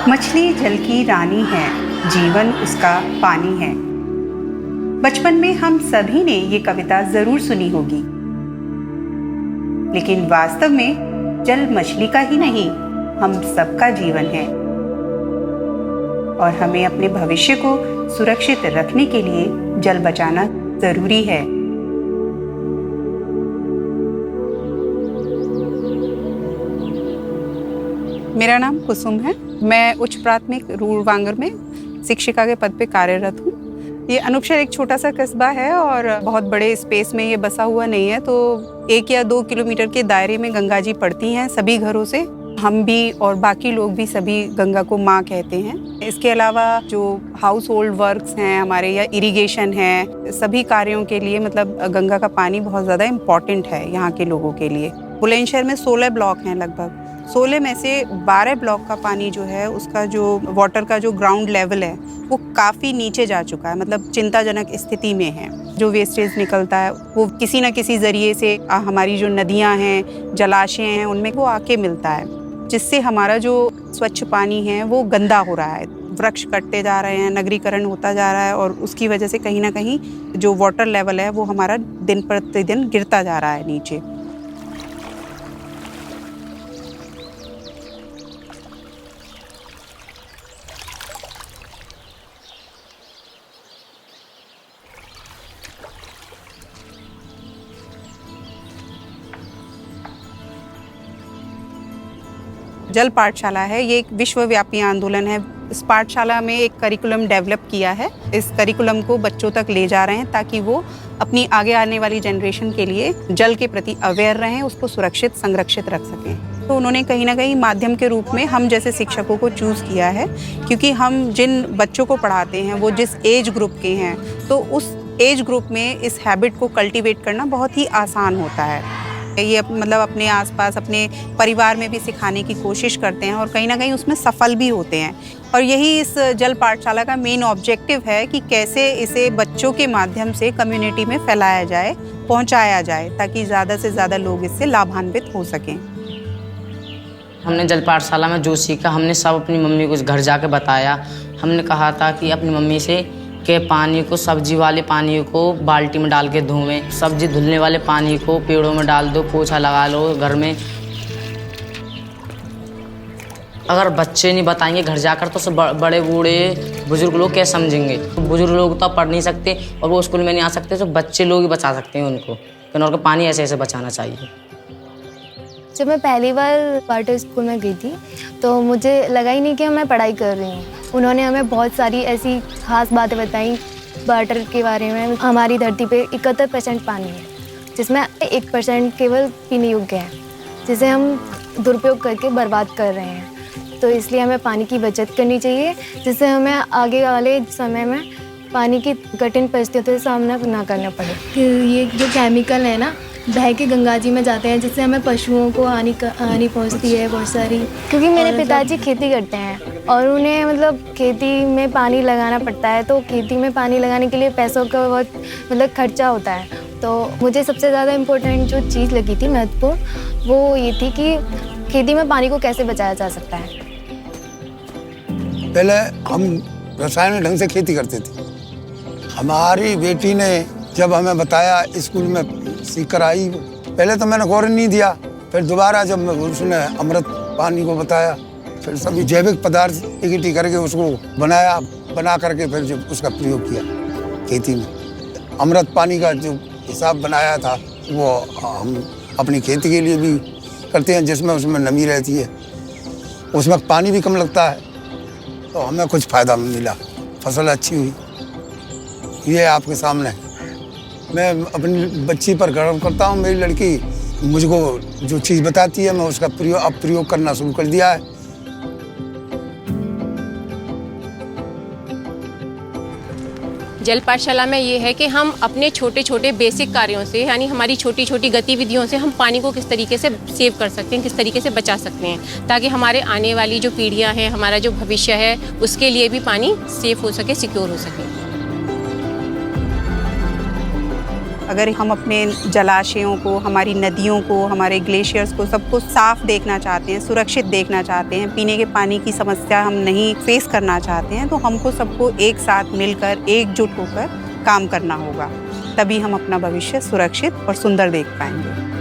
मछली जल की रानी है, जीवन उसका पानी है। बचपन में हम सभी ने ये कविता जरूर सुनी होगी, लेकिन वास्तव में जल मछली का ही नहीं, हम सबका जीवन है और हमें अपने भविष्य को सुरक्षित रखने के लिए जल बचाना जरूरी है। मेरा नाम कुसुम है। मैं उच्च प्राथमिक रूड़वांगर में शिक्षिका के पद पे कार्यरत हूँ। ये अनूपशहर एक छोटा सा कस्बा है और बहुत बड़े स्पेस में ये बसा हुआ नहीं है, तो 1 या 2 किलोमीटर के दायरे में गंगा जी पड़ती हैं सभी घरों से। हम भी और बाकी लोग भी सभी गंगा को माँ कहते हैं। इसके अलावा जो हाउस होल्ड वर्क्स हैं हमारे या इरिगेशन है, सभी कार्यों के लिए मतलब गंगा का पानी बहुत ज़्यादा इम्पॉर्टेंट है यहाँ के लोगों के लिए। बुलंदशहर में 16 ब्लॉक हैं लगभग। 16 में से 12 ब्लॉक का पानी जो है उसका जो वाटर का जो ग्राउंड लेवल है वो काफ़ी नीचे जा चुका है, मतलब चिंताजनक स्थिति में है। जो वेस्टेज निकलता है वो किसी न किसी ज़रिए से हमारी जो नदियां हैं, जलाशय हैं, उनमें वो आके मिलता है, जिससे हमारा जो स्वच्छ पानी है वो गंदा हो रहा है। वृक्ष कटते जा रहे हैं, नगरीकरण होता जा रहा है और उसकी वजह से कहीं ना कहीं जो वाटर लेवल है वो हमारा दिन प्रतिदिन गिरता जा रहा है नीचे। जल पाठशाला है, ये एक विश्वव्यापी आंदोलन है। इस पाठशाला में एक करिकुलम डेवलप किया है। इस करिकुलम को बच्चों तक ले जा रहे हैं ताकि वो अपनी आगे आने वाली जनरेशन के लिए जल के प्रति अवेयर रहें, उसको सुरक्षित संरक्षित रख सकें। तो उन्होंने कहीं ना कहीं माध्यम के रूप में हम जैसे शिक्षकों को चूज़ किया है, क्योंकि हम जिन बच्चों को पढ़ाते हैं वो जिस एज ग्रुप के हैं, तो उस एज ग्रुप में इस हैबिट को कल्टीवेट करना बहुत ही आसान होता है। ये मतलब अपने आसपास अपने परिवार में भी सिखाने की कोशिश करते हैं और कहीं ना कहीं उसमें सफल भी होते हैं। और यही इस जल पाठशाला का मेन ऑब्जेक्टिव है कि कैसे इसे बच्चों के माध्यम से कम्युनिटी में फैलाया जाए, पहुंचाया जाए, ताकि ज़्यादा से ज़्यादा लोग इससे लाभान्वित हो सकें। हमने जल पाठशाला में जो सीखा, हमने सब अपनी मम्मी को घर जाके बताया। हमने कहा था कि अपनी मम्मी से के पानी को, सब्जी वाले पानी को बाल्टी में डाल के धोवें, सब्जी धुलने वाले पानी को पेड़ों में डाल दो, पोछा लगा लो घर में। अगर बच्चे नहीं बताएंगे घर जाकर तो सब बड़े बूढ़े बुजुर्ग लोग क्या समझेंगे। तो बुजुर्ग लोग तो पढ़ नहीं सकते और वो स्कूल में नहीं आ सकते, तो बच्चे लोग ही बचा सकते हैं उनको। तो पानी ऐसे ऐसे बचाना चाहिए। जब मैं पहली बार वाटर स्कूल में गई थी तो मुझे लगा ही नहीं कि मैं पढ़ाई कर रही हूँ। उन्होंने हमें बहुत सारी ऐसी खास बातें बताई वाटर के बारे में। हमारी धरती पे 71% पानी है, जिसमें 1% केवल पीने योग्य है, जिसे हम दुरुपयोग करके बर्बाद कर रहे हैं। तो इसलिए हमें पानी की बचत करनी चाहिए, जिससे हमें आगे वाले समय में पानी की कठिन परिस्थितियों से सामना ना करना पड़े। ये जो केमिकल है ना, बह के गंगा जी में जाते हैं, जिससे हमें पशुओं को हानि पहुंचती है बहुत सारी। क्योंकि मेरे पिताजी खेती करते हैं और उन्हें मतलब खेती में पानी लगाना पड़ता है, तो खेती में पानी लगाने के लिए पैसों का बहुत मतलब खर्चा होता है। तो मुझे सबसे ज़्यादा इम्पोर्टेंट जो चीज़ लगी थी महत्वपूर्ण, वो ये थी कि खेती में पानी को कैसे बचाया जा सकता है। पहले हम रासायनिक ढंग से खेती करते थे। हमारी बेटी ने जब हमें बताया, स्कूल में सीख कर आई, पहले तो मैंने गौर नहीं दिया, फिर दोबारा जब उसने अमृत पानी को बताया, फिर सभी जैविक पदार्थ इकट्ठी करके उसको बना करके फिर जब उसका प्रयोग किया खेती में। अमृत पानी का जो हिसाब बनाया था वो हम अपनी खेती के लिए भी करते हैं, जिसमें उसमें नमी रहती है, उसमें पानी भी कम लगता है, तो हमें कुछ फ़ायदा मिला, फसल अच्छी हुई। ये आपके सामने है। मैं अपनी बच्ची पर गर्व करता हूँ। मेरी लड़की मुझको जो चीज़ बताती है मैं उसका प्रयोग करना शुरू कर दिया है। जल पाठशाला में ये है कि हम अपने छोटे छोटे बेसिक कार्यों से, यानी हमारी छोटी छोटी गतिविधियों से हम पानी को किस तरीके से सेव कर सकते हैं, किस तरीके से बचा सकते हैं, ताकि हमारे आने वाली जो पीढ़ियां हैं, हमारा जो भविष्य है, उसके लिए भी पानी सेफ हो सके, सिक्योर हो सके। अगर हम अपने जलाशयों को, हमारी नदियों को, हमारे ग्लेशियर्स को, सबको साफ देखना चाहते हैं, सुरक्षित देखना चाहते हैं, पीने के पानी की समस्या हम नहीं फेस करना चाहते हैं, तो हमको सबको एक साथ मिलकर, एकजुट होकर काम करना होगा। तभी हम अपना भविष्य सुरक्षित और सुंदर देख पाएंगे।